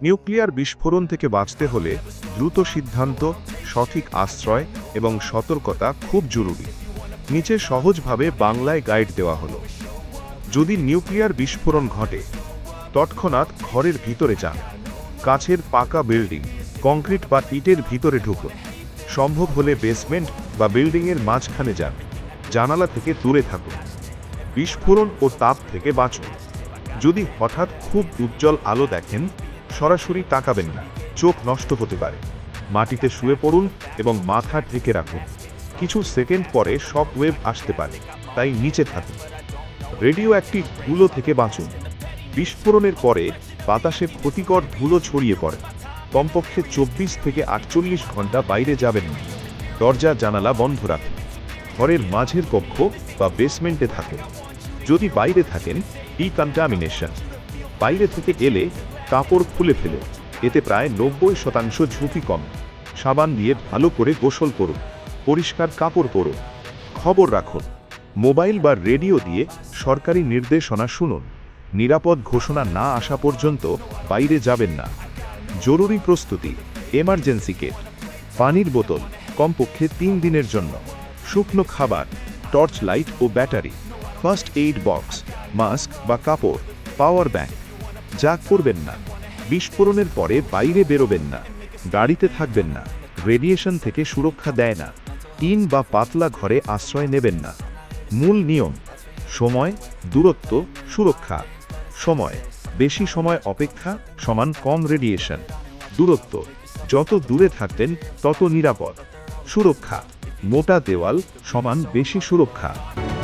Nuclear বিস্ফোরণ থেকে বাঁচতে হলে দ্রুত সিদ্ধান্ত, সঠিক আশ্রয় এবং সতর্কতা খুব জরুরি। নিচে সহজভাবে বাংলায় গাইড দেওয়া হলো। যদি নিউক্লিয়ার বিস্ফোরণ ঘটে, তৎক্ষণাৎ ঘরের ভিতরে যান। কাছের পাকা বিল্ডিং, কংক্রিট বা ইটের ভিতরে ঢুকুন। সম্ভব হলে বেসমেন্ট বা বিল্ডিংয়ের মাঝখানে যান। জানালা থেকে দূরে থাকুন। বিস্ফোরণ ও তাপ থেকে বাঁচুন। যদি হঠাৎ খুব উজ্জ্বল আলো দেখেন, সরাসরি তাকাবেন না, চোখ নষ্ট হতে পারে। মাটিতে শুয়ে পড়ুন এবং মাথা ঢেকে রাখুন। কিছু সেকেন্ড পরে শক ওয়েভ আসতে পারে, তাই নিচে থাকুন। রেডিও অ্যাক্টিভ ধুলো থেকে বাঁচুন। বিস্ফোরণের পরে বাতাসে ক্ষতিকর ধুলো ছড়িয়ে পড়ে। কমপক্ষে 24 থেকে 48 ঘন্টা বাইরে যাবেন না। দরজা জানালা বন্ধ রাখুন। ঘরের মাঝের কক্ষ বা বেসমেন্টে থাকুন। যদি বাইরে থাকেন, ডিকন্টামিনেশন। বাইরে থেকে এলে কাপড় খুলে ফেলুন, এতে প্রায় 90% ঝুঁকি কম। সাবান দিয়ে ভালো করে গোসল করুন। পরিষ্কার কাপড় পরুন। খবর রাখুন। মোবাইল বা রেডিও দিয়ে সরকারি নির্দেশনা শুনুন। নিরাপদ ঘোষণা না আসা পর্যন্ত বাইরে যাবেন না। জরুরি প্রস্তুতি, এমার্জেন্সি কিট, পানির বোতল কমপক্ষে 3 দিনের জন্য, শুকনো খাবার, টর্চ লাইট ও battery, first aid box, mask বা কাপড়, পাওয়ার ব্যাংক। যা করবেন না, বিস্ফোরণের পরে বাইরে বেরোবেন না, গাড়িতে থাকবেন না, রেডিয়েশন থেকে সুরক্ষা দেয় না। টিন বা পাতলা ঘরে আশ্রয় নেবেন না। মূল নিয়ম: সময়, দূরত্ব, সুরক্ষা। সময়: বেশি সময় অপেক্ষা সমান কম রেডিয়েশন। দূরত্ব: যত দূরে থাকবেন তত নিরাপদ। সুরক্ষা: মোটা দেওয়াল সমান বেশি সুরক্ষা।